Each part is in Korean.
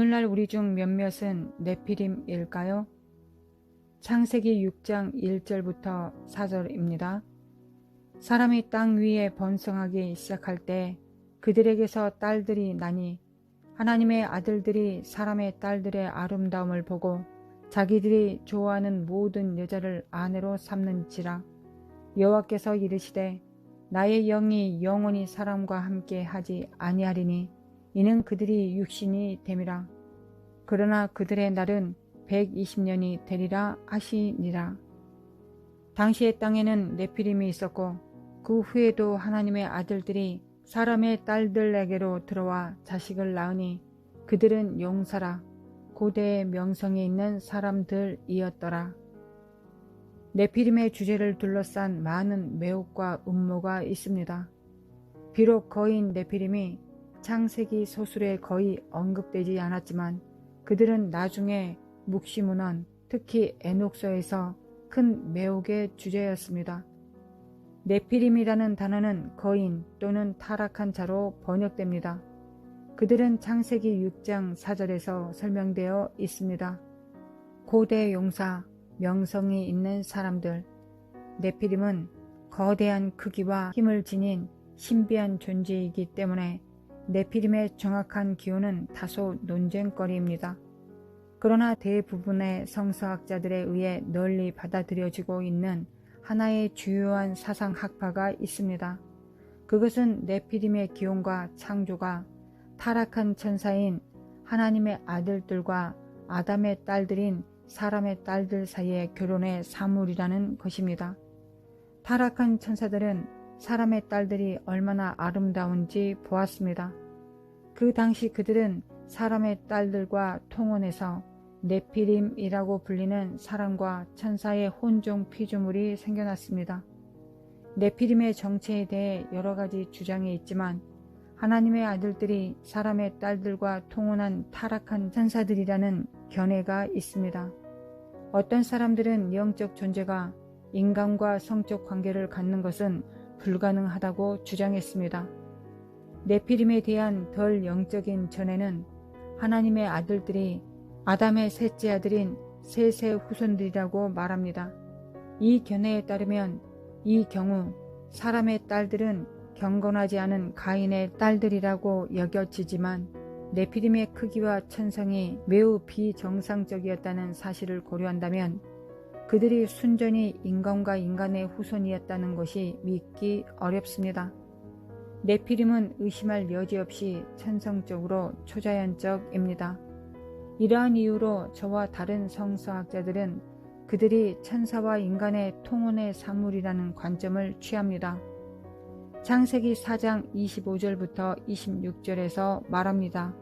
오늘날 우리 중 몇몇은 네피림일까요? 창세기 6장 1절부터 4절입니다. 사람이 땅 위에 번성하기 시작할 때 그들에게서 딸들이 나니 하나님의 아들들이 사람의 딸들의 아름다움을 보고 자기들이 좋아하는 모든 여자를 아내로 삼는지라. 여호와께서 이르시되 나의 영이 영원히 사람과 함께 하지 아니하리니 이는 그들이 육신이 됨이라. 그러나 그들의 날은 120년이 되리라 하시니라. 당시의 땅에는 네피림이 있었고 그 후에도 하나님의 아들들이 사람의 딸들에게로 들어와 자식을 낳으니 그들은 용사라 고대의 명성이 있는 사람들이었더라. 네피림의 주제를 둘러싼 많은 매혹과 음모가 있습니다. 비록 거인 네피림이 창세기 소설에 거의 언급되지 않았지만 그들은 나중에 묵시문헌, 특히 에녹서에서 큰 매혹의 주제였습니다. 네피림이라는 단어는 거인 또는 타락한 자로 번역됩니다. 그들은 창세기 6장 4절에서 설명되어 있습니다. 고대 용사, 명성이 있는 사람들. 네피림은 거대한 크기와 힘을 지닌 신비한 존재이기 때문에 네피림의 정확한 기호는 다소 논쟁거리입니다. 그러나 대부분의 성서학자들에 의해 널리 받아들여지고 있는 하나의 주요한 사상학파가 있습니다. 그것은 네피림의 기원과 창조가 타락한 천사인 하나님의 아들들과 아담의 딸들인 사람의 딸들 사이의 결혼의 사물이라는 것입니다. 타락한 천사들은 사람의 딸들이 얼마나 아름다운지 보았습니다. 그 당시 그들은 사람의 딸들과 통혼해서 네피림이라고 불리는 사람과 천사의 혼종 피조물이 생겨났습니다. 네피림의 정체에 대해 여러 가지 주장이 있지만 하나님의 아들들이 사람의 딸들과 통혼한 타락한 천사들이라는 견해가 있습니다. 어떤 사람들은 영적 존재가 인간과 성적 관계를 갖는 것은 불가능하다고 주장했습니다. 네피림에 대한 덜 영적인 전해는 하나님의 아들들이 아담의 셋째 아들인 셋의 후손들이라고 말합니다. 이 견해에 따르면 이 경우 사람의 딸들은 경건하지 않은 가인의 딸들이라고 여겨지지만 네피림의 크기와 천성이 매우 비정상적이었다는 사실을 고려한다면 그들이 순전히 인간과 인간의 후손이었다는 것이 믿기 어렵습니다. 네피림은 의심할 여지 없이 천성적으로 초자연적입니다. 이러한 이유로 저와 다른 성서학자들은 그들이 천사와 인간의 통혼의 사물이라는 관점을 취합니다. 창세기 4장 25절부터 26절에서 말합니다.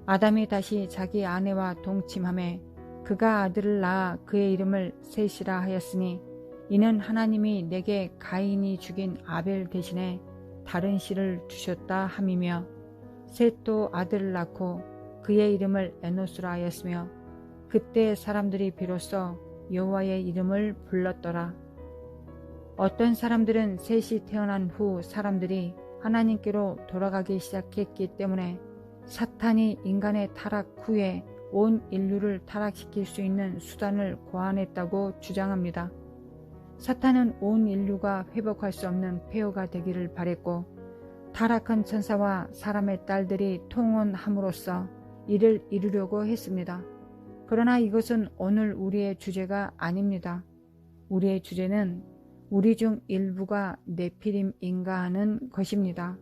아담이 다시 자기 아내와 동침하매 그가 아들을 낳아 그의 이름을 셋이라 하였으니 이는 하나님이 내게 가인이 죽인 아벨 대신에 다른 씨를 주셨다 함이며 셋도 아들을 낳고 그의 이름을 에노스라 하였으며 그때 사람들이 비로소 여호와의 이름을 불렀더라. 어떤 사람들은 셋이 태어난 후 사람들이 하나님께로 돌아가기 시작했기 때문에 사탄이 인간의 타락 후에 온 인류를 타락시킬 수 있는 수단을 고안했다고 주장합니다. 사탄은 온 인류가 회복할 수 없는 폐허가 되기를 바랬고 타락한 천사와 사람의 딸들이 통혼함으로써 이를 이루려고 했습니다. 그러나 이것은 오늘 우리의 주제가 아닙니다. 우리의 주제는 우리 중 일부가 네피림인가 하는 것입니다.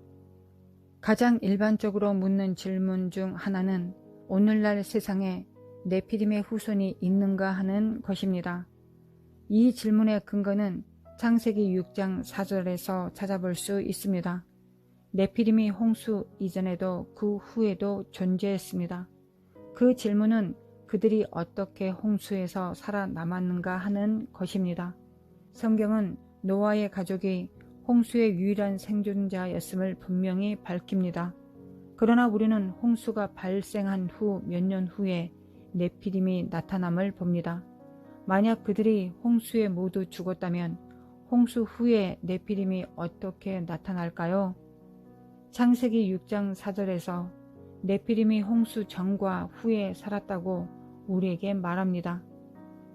가장 일반적으로 묻는 질문 중 하나는 오늘날 세상에 네피림의 후손이 있는가 하는 것입니다. 이 질문의 근거는 창세기 6장 4절에서 찾아볼 수 있습니다. 네피림이 홍수 이전에도 그 후에도 존재했습니다. 그 질문은 그들이 어떻게 홍수에서 살아남았는가 하는 것입니다. 성경은 노아의 가족이 홍수의 유일한 생존자였음을 분명히 밝힙니다. 그러나 우리는 홍수가 발생한 후 몇 년 후에 네피림이 나타남을 봅니다. 만약 그들이 홍수에 모두 죽었다면 홍수 후에 네피림이 어떻게 나타날까요? 창세기 6장 4절에서 네피림이 홍수 전과 후에 살았다고 우리에게 말합니다.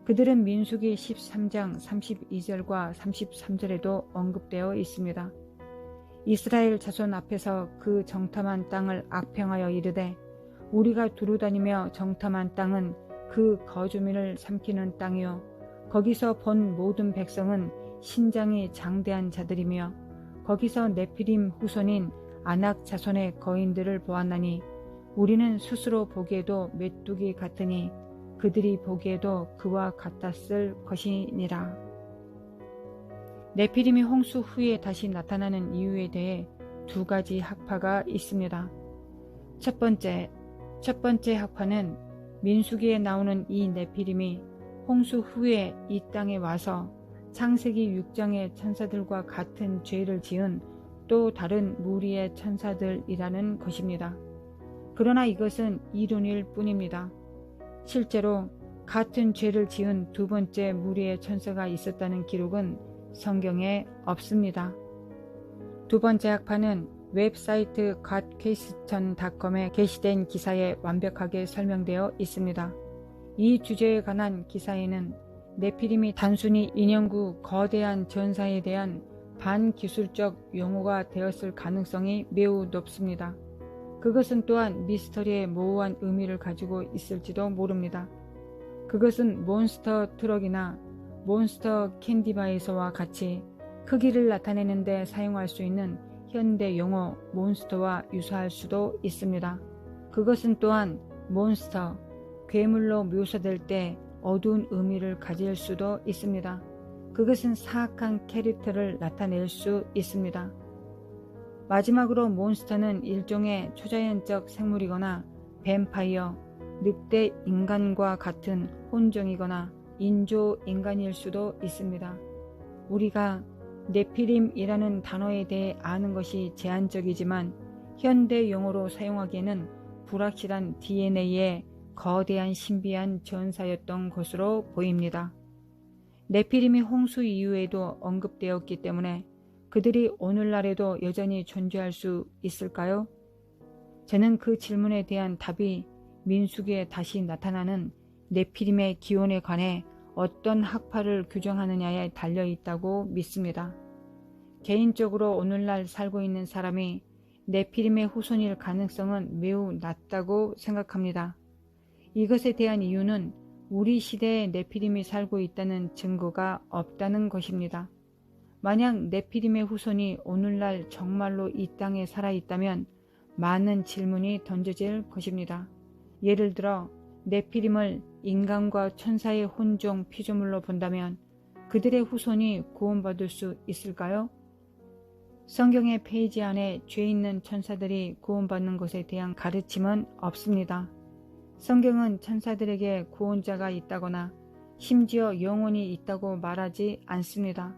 그들은 민수기 13장 32절과 33절에도 언급되어 있습니다. 이스라엘 자손 앞에서 그 정탐한 땅을 악평하여 이르되 우리가 두루다니며 정탐한 땅은 그 거주민을 삼키는 땅이요 거기서 본 모든 백성은 신장이 장대한 자들이며 거기서 네피림 후손인 아낙 자손의 거인들을 보았나니 우리는 스스로 보기에도 메뚜기 같으니 그들이 보기에도 그와 같았을 것이니라. 네피림이 홍수 후에 다시 나타나는 이유에 대해 두 가지 학파가 있습니다. 첫 번째 학파는 민수기에 나오는 이 네피림이 홍수 후에 이 땅에 와서 창세기 6장의 천사들과 같은 죄를 지은 또 다른 무리의 천사들이라는 것입니다. 그러나 이것은 이론일 뿐입니다. 실제로 같은 죄를 지은 두 번째 무리의 천사가 있었다는 기록은 성경에 없습니다. 두 번째 학파는 웹사이트 godquestion.com에 게시된 기사에 완벽하게 설명되어 있습니다. 이 주제에 관한 기사에는 네피림이 단순히 인형구 거대한 전사에 대한 반기술적 용어가 되었을 가능성이 매우 높습니다. 그것은 또한 미스터리의 모호한 의미를 가지고 있을지도 모릅니다. 그것은 몬스터 트럭이나 몬스터 캔디바에서와 같이 크기를 나타내는 데 사용할 수 있는 현대 용어 몬스터와 유사할 수도 있습니다. 그것은 또한 몬스터, 괴물로 묘사될 때 어두운 의미를 가질 수도 있습니다. 그것은 사악한 캐릭터를 나타낼 수 있습니다. 마지막으로 몬스터는 일종의 초자연적 생물이거나 뱀파이어, 늑대 인간과 같은 혼종이거나 인조인간일 수도 있습니다. 우리가 네피림이라는 단어에 대해 아는 것이 제한적이지만 현대 용어로 사용하기에는 불확실한 DNA의 거대한 신비한 전사였던 것으로 보입니다. 네피림이 홍수 이후에도 언급되었기 때문에 그들이 오늘날에도 여전히 존재할 수 있을까요? 저는 그 질문에 대한 답이 민수기에 다시 나타나는 네피림의 기원에 관해 어떤 학파를 규정하느냐에 달려있다고 믿습니다. 개인적으로 오늘날 살고 있는 사람이 네피림의 후손일 가능성은 매우 낮다고 생각합니다. 이것에 대한 이유는 우리 시대에 네피림이 살고 있다는 증거가 없다는 것입니다. 만약 네피림의 후손이 오늘날 정말로 이 땅에 살아있다면 많은 질문이 던져질 것입니다. 예를 들어 네피림을 인간과 천사의 혼종 피조물로 본다면 그들의 후손이 구원받을 수 있을까요? 성경의 페이지 안에 죄 있는 천사들이 구원받는 것에 대한 가르침은 없습니다. 성경은 천사들에게 구원자가 있다거나 심지어 영혼이 있다고 말하지 않습니다.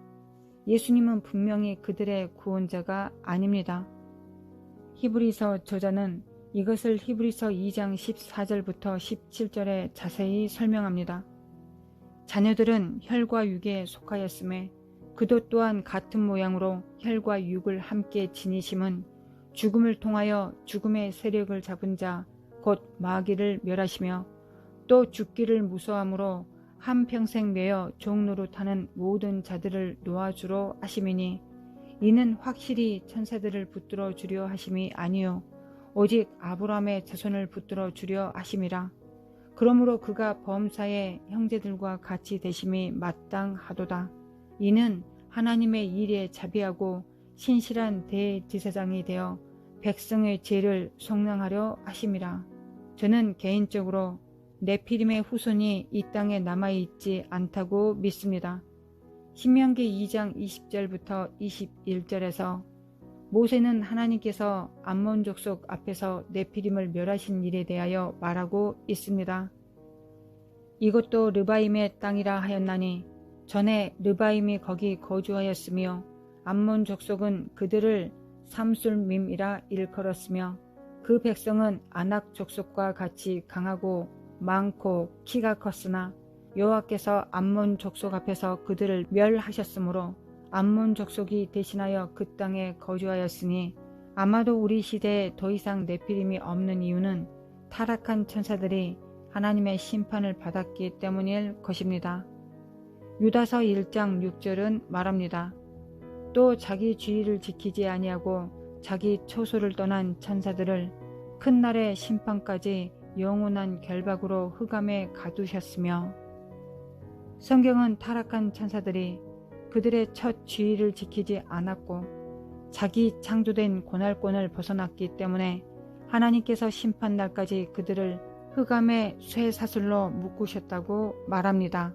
예수님은 분명히 그들의 구원자가 아닙니다. 히브리서 저자는 이것을 히브리서 2장 14절부터 17절에 자세히 설명합니다. 자녀들은 혈과 육에 속하였음에 그도 또한 같은 모양으로 혈과 육을 함께 지니심은 죽음을 통하여 죽음의 세력을 잡은 자 곧 마귀를 멸하시며 또 죽기를 무서워함으로 한평생 매여 종노릇하는 모든 자들을 놓아주려 하심이니 이는 확실히 천사들을 붙들어 주려 하심이 아니요 오직 아브라함의 자손을 붙들어 주려 하심이라. 그러므로 그가 범사의 형제들과 같이 되심이 마땅하도다. 이는 하나님의 일에 자비하고 신실한 대제사장이 되어 백성의 죄를 속량하려 하심이라. 저는 개인적으로 네피림의 후손이 이 땅에 남아있지 않다고 믿습니다. 신명기 2장 20절부터 21절에서 모세는 하나님께서 암몬 족속 앞에서 네피림을 멸하신 일에 대하여 말하고 있습니다. 이것도 르바임의 땅이라 하였나니 전에 르바임이 거기 거주하였으며 암몬 족속은 그들을 삼술밈이라 일컬었으며 그 백성은 아낙 족속과 같이 강하고 많고 키가 컸으나 여호와께서 암몬 족속 앞에서 그들을 멸하셨으므로 암몬 족속이 대신하여 그 땅에 거주하였으니 아마도 우리 시대에 더 이상 네피림이 없는 이유는 타락한 천사들이 하나님의 심판을 받았기 때문일 것입니다. 유다서 1장 6절은 말합니다. 또 자기 주의를 지키지 아니하고 자기 초소를 떠난 천사들을 큰 날의 심판까지 영원한 결박으로 흑암에 가두셨으며, 성경은 타락한 천사들이 그들의 첫 주의를 지키지 않았고 자기 창조된 고날권을 벗어났기 때문에 하나님께서 심판날까지 그들을 흑암의 쇠사슬로 묶으셨다고 말합니다.